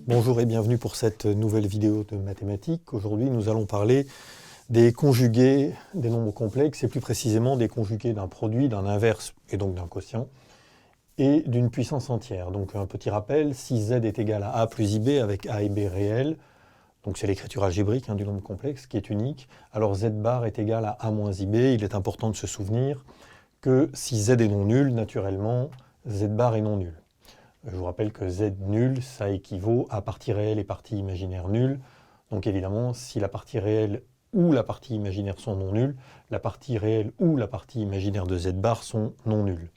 Bonjour et bienvenue pour cette nouvelle vidéo de mathématiques. Aujourd'hui, nous allons parler des conjugués des nombres complexes et plus précisément des conjugués d'un produit, d'un inverse et donc d'un quotient et d'une puissance entière. Donc un petit rappel, si z est égal à a plus ib avec a et b réels, donc c'est l'écriture algébrique du nombre complexe qui est unique, alors z bar est égal à a moins ib. Il est important de se souvenir que si z est non nul, naturellement, z bar est non nul. Je vous rappelle que z nul, ça équivaut à partie réelle et partie imaginaire nulle. Donc évidemment, si la partie réelle ou la partie imaginaire sont non nulles, la partie réelle ou la partie imaginaire de z bar sont non nulles.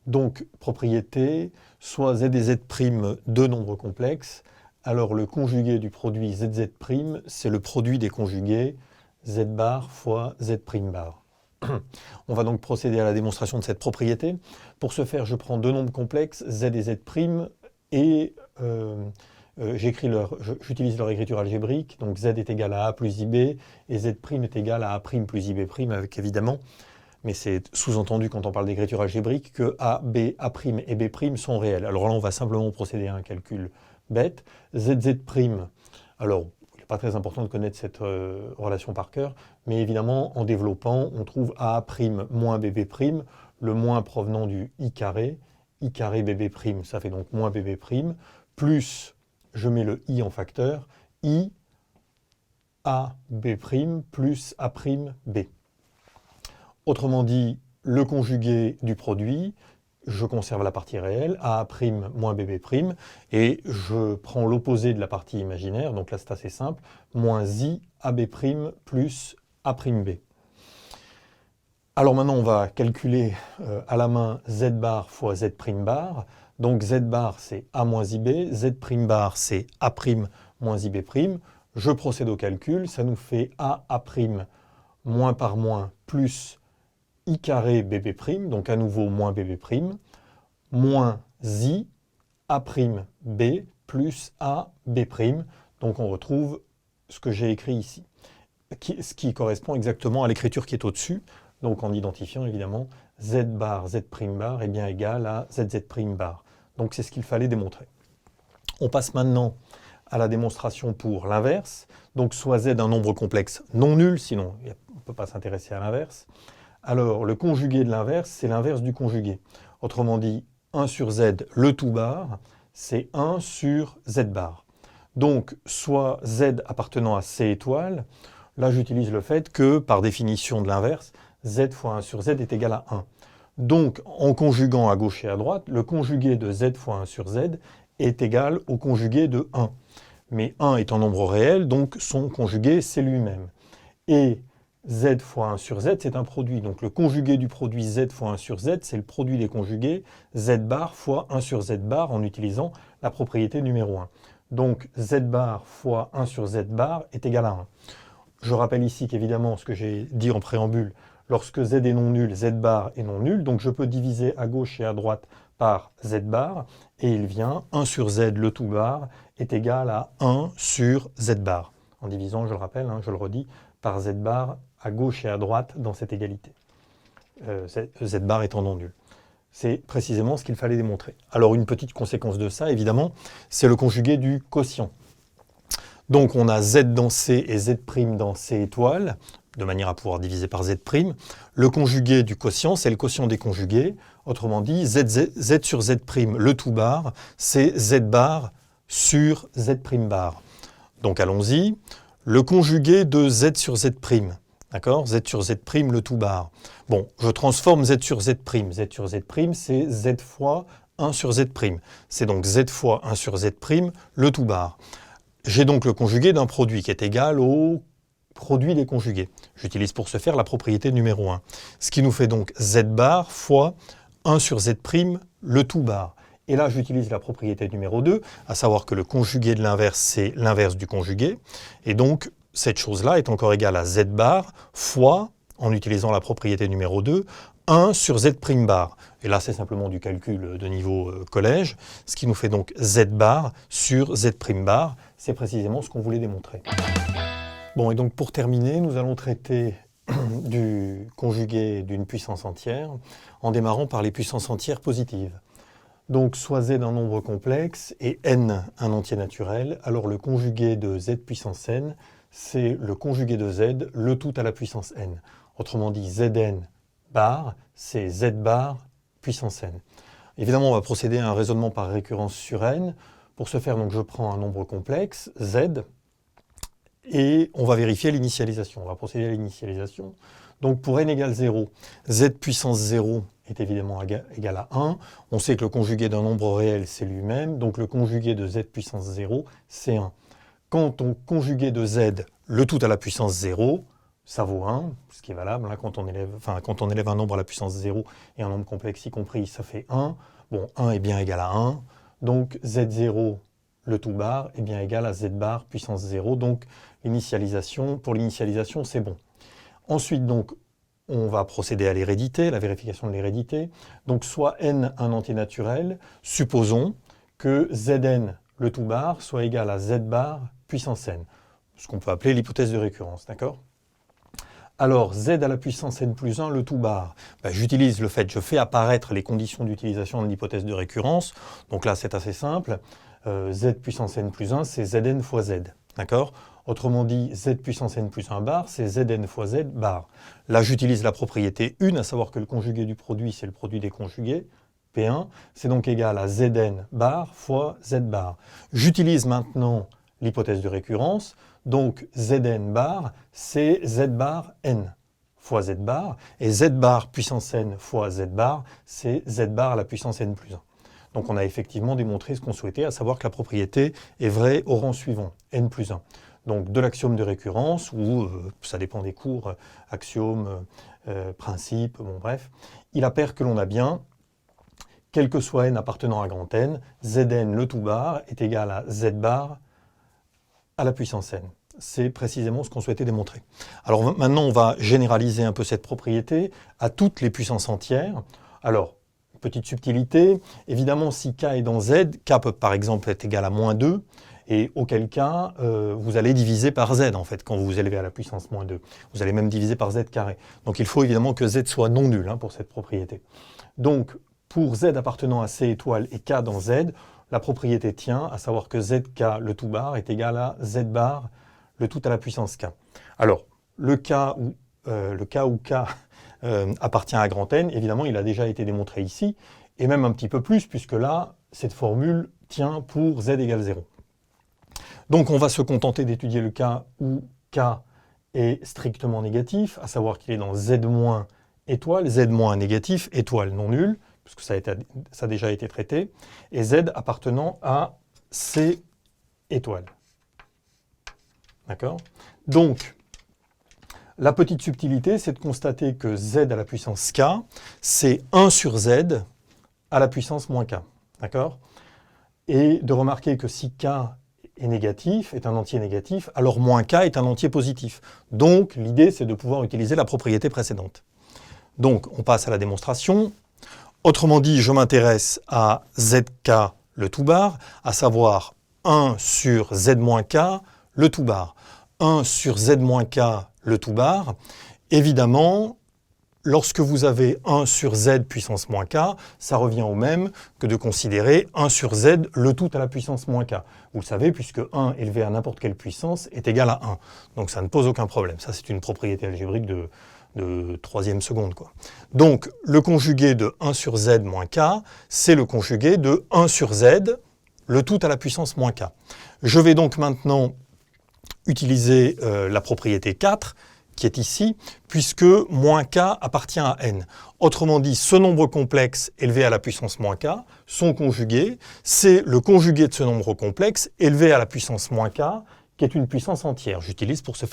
Donc, propriété, soit z et z' deux nombres complexes, alors le conjugué du produit zz', c'est le produit des conjugués z bar fois z' bar. On va donc procéder à la démonstration de cette propriété. Pour ce faire, je prends deux nombres complexes, z et z', et j'utilise leur écriture algébrique. Donc z est égal à a plus ib, et z' est égal à a' plus ib', avec évidemment, mais c'est sous-entendu quand on parle d'écriture algébrique, que a, b, a' et b' sont réels. Alors là, on va simplement procéder à un calcul bête. zz', alors, pas très important de connaître cette relation par cœur, mais évidemment, en développant, on trouve a' moins bb', le moins provenant du i carré bb', ça fait donc moins bb', plus, je mets le i en facteur, i a b' plus a' b. Autrement dit, le conjugué du produit, je conserve la partie réelle, a' moins bb', et je prends l'opposé de la partie imaginaire, donc là c'est assez simple, moins i ab' plus a'b. Alors maintenant on va calculer à la main z bar fois z' bar, donc z bar c'est a moins ib, z' bar c'est a' moins ib', je procède au calcul, ça nous fait a moins par moins plus i carré bb', donc à nouveau moins bb', moins i a' b plus a b'. Donc on retrouve ce que j'ai écrit ici, ce qui correspond exactement à l'écriture qui est au-dessus. Donc en identifiant évidemment z bar, z' bar est bien égal à zz' bar. Donc c'est ce qu'il fallait démontrer. On passe maintenant à la démonstration pour l'inverse. Donc soit z un nombre complexe non nul, sinon on ne peut pas s'intéresser à l'inverse. Alors, le conjugué de l'inverse, c'est l'inverse du conjugué. Autrement dit, 1 sur z, le tout bar, c'est 1 sur z bar. Donc, soit z appartenant à c étoile, là j'utilise le fait que, par définition de l'inverse, z fois 1 sur z est égal à 1. Donc, en conjuguant à gauche et à droite, le conjugué de z fois 1 sur z est égal au conjugué de 1. Mais 1 est un nombre réel, donc son conjugué, c'est lui-même. Et z fois 1 sur z, c'est un produit. Donc le conjugué du produit z fois 1 sur z, c'est le produit des conjugués z bar fois 1 sur z bar en utilisant la propriété numéro 1. Donc z bar fois 1 sur z bar est égal à 1. Je rappelle ici qu'évidemment, ce que j'ai dit en préambule, lorsque z est non nul, z bar est non nul. Donc je peux diviser à gauche et à droite par z bar, et il vient 1 sur z, le tout bar, est égal à 1 sur z bar. En divisant, je le rappelle, je le redis, par z bar à gauche et à droite dans cette égalité. Z bar étant non nul. C'est précisément ce qu'il fallait démontrer. Alors une petite conséquence de ça, évidemment, c'est le conjugué du quotient. Donc on a z dans c et z' dans c étoile, de manière à pouvoir diviser par z'. Le conjugué du quotient, c'est le quotient des conjugués. Autrement dit, z sur z', le tout bar, c'est z bar sur z' bar. Donc allons-y. Le conjugué de z sur z', d'accord? Z sur z', le tout bar. Bon, je transforme z sur z'. Z sur z', c'est z fois 1 sur z'. C'est donc z fois 1 sur z', le tout bar. J'ai donc le conjugué d'un produit qui est égal au produit des conjugués. J'utilise pour ce faire la propriété numéro 1. Ce qui nous fait donc z bar fois 1 sur z', le tout bar. Et là, j'utilise la propriété numéro 2, à savoir que le conjugué de l'inverse, c'est l'inverse du conjugué. Et donc, cette chose-là est encore égale à z bar fois, en utilisant la propriété numéro 2, 1 sur z' bar. Et là, c'est simplement du calcul de niveau collège, ce qui nous fait donc z bar sur z' bar. C'est précisément ce qu'on voulait démontrer. Bon, et donc pour terminer, nous allons traiter du conjugué d'une puissance entière en démarrant par les puissances entières positives. Donc, soit z un nombre complexe et n un entier naturel, alors le conjugué de z puissance n, c'est le conjugué de z, le tout à la puissance n. Autrement dit, zn bar, c'est z bar puissance n. Évidemment, on va procéder à un raisonnement par récurrence sur n. Pour ce faire, donc, je prends un nombre complexe, z, et on va vérifier l'initialisation. On va procéder à l'initialisation. Donc pour n égale 0, z puissance 0 est évidemment égal à 1. On sait que le conjugué d'un nombre réel, c'est lui-même. Donc le conjugué de z puissance 0, c'est 1. Quand on conjugué de z, le tout à la puissance 0, ça vaut 1, ce qui est valable. Hein, quand on élève un nombre à la puissance 0 et un nombre complexe y compris, ça fait 1. Bon, 1 est bien égal à 1. Donc z0, le tout bar, est bien égal à z bar puissance 0. Donc pour l'initialisation, c'est bon. Ensuite, donc, on va procéder à l'hérédité, la vérification de l'hérédité. Donc, soit n un entier naturel, supposons que zn, le tout bar, soit égal à z bar puissance n, ce qu'on peut appeler l'hypothèse de récurrence, d'accord? Alors, z à la puissance n plus 1, le tout bar, j'utilise le fait, je fais apparaître les conditions d'utilisation de l'hypothèse de récurrence. Donc là, c'est assez simple. Z puissance n plus 1, c'est zn fois z, d'accord? Autrement dit, z puissance n plus 1 bar, c'est zn fois z bar. Là, j'utilise la propriété 1, à savoir que le conjugué du produit, c'est le produit des conjugués, P1, c'est donc égal à zn bar fois z bar. J'utilise maintenant l'hypothèse de récurrence, donc zn bar, c'est z bar n fois z bar, et z bar puissance n fois z bar, c'est z bar à la puissance n plus 1. Donc on a effectivement démontré ce qu'on souhaitait, à savoir que la propriété est vraie au rang suivant, n plus 1. Donc de l'axiome de récurrence, ou ça dépend des cours, axiome, principe, bon bref, il apparaît que l'on a bien, quel que soit n appartenant à grand N, Zn le tout bar est égal à Z bar à la puissance n. C'est précisément ce qu'on souhaitait démontrer. Alors maintenant, on va généraliser un peu cette propriété à toutes les puissances entières. Alors, petite subtilité, évidemment, si k est dans z, k peut par exemple être égal à moins 2, et auquel cas, vous allez diviser par z, en fait, quand vous vous élevez à la puissance moins 2. Vous allez même diviser par z carré. Donc il faut évidemment que z soit non nul pour cette propriété. Donc, pour z appartenant à c étoile et k dans z, la propriété tient, à savoir que zk, le tout bar, est égal à z bar, le tout à la puissance k. Alors, le cas où k appartient à grand N, évidemment, il a déjà été démontré ici, et même un petit peu plus, puisque là, cette formule tient pour z égale 0. Donc, on va se contenter d'étudier le cas où k est strictement négatif, à savoir qu'il est dans z- étoile, z- négatif, étoile non nulle, puisque ça a déjà été traité, et z appartenant à c étoile. D'accord? Donc, la petite subtilité, c'est de constater que z à la puissance k, c'est 1 sur z à la puissance moins k. D'accord? Et de remarquer que si k est négatif, est un entier négatif, alors moins k est un entier positif. Donc, l'idée, c'est de pouvoir utiliser la propriété précédente. Donc, on passe à la démonstration. Autrement dit, je m'intéresse à zk, le tout bar, à savoir 1 sur z-k, le tout bar. 1 sur z-k, le tout bar. Évidemment, lorsque vous avez 1 sur z puissance moins k, ça revient au même que de considérer 1 sur z, le tout à la puissance moins k. Vous le savez, puisque 1 élevé à n'importe quelle puissance est égal à 1. Donc ça ne pose aucun problème. Ça, c'est une propriété algébrique de troisième seconde, quoi. Donc, le conjugué de 1 sur z moins k, c'est le conjugué de 1 sur z, le tout à la puissance moins k. Je vais donc maintenant utiliser la propriété 4, qui est ici, puisque moins k appartient à n. Autrement dit, ce nombre complexe élevé à la puissance moins k, son conjugué, c'est le conjugué de ce nombre complexe élevé à la puissance moins k, qui est une puissance entière. J'utilise pour ce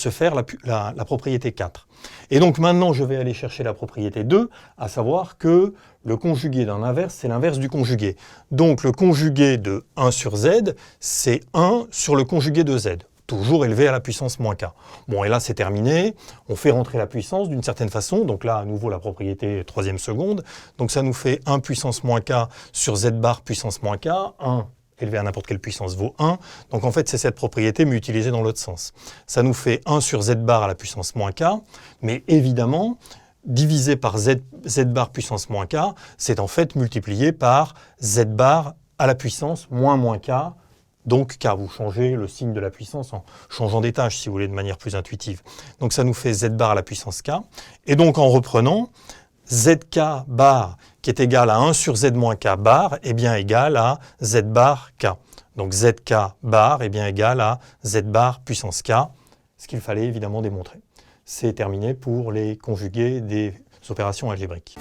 faire la propriété 4. Et donc maintenant, je vais aller chercher la propriété 2, à savoir que le conjugué d'un inverse, c'est l'inverse du conjugué. Donc le conjugué de 1 sur z, c'est 1 sur le conjugué de z, toujours élevé à la puissance moins k. Bon, et là, c'est terminé. On fait rentrer la puissance d'une certaine façon. Donc là, à nouveau, la propriété troisième seconde. Donc ça nous fait 1 puissance moins k sur z bar puissance moins k, 1 élevé à n'importe quelle puissance vaut 1. Donc en fait, c'est cette propriété, mais utilisée dans l'autre sens. Ça nous fait 1 sur z bar à la puissance moins k, mais évidemment, divisé par z bar puissance moins k, c'est en fait multiplié par z bar à la puissance moins k. Donc k, vous changez le signe de la puissance en changeant des tâches, si vous voulez, de manière plus intuitive. Donc ça nous fait z bar à la puissance k. Et donc en reprenant, zk bar qui est égal à 1 sur z moins k bar est bien égal à z bar k. Donc zk bar est bien égal à z bar puissance k, ce qu'il fallait évidemment démontrer. C'est terminé pour les conjugués des opérations algébriques.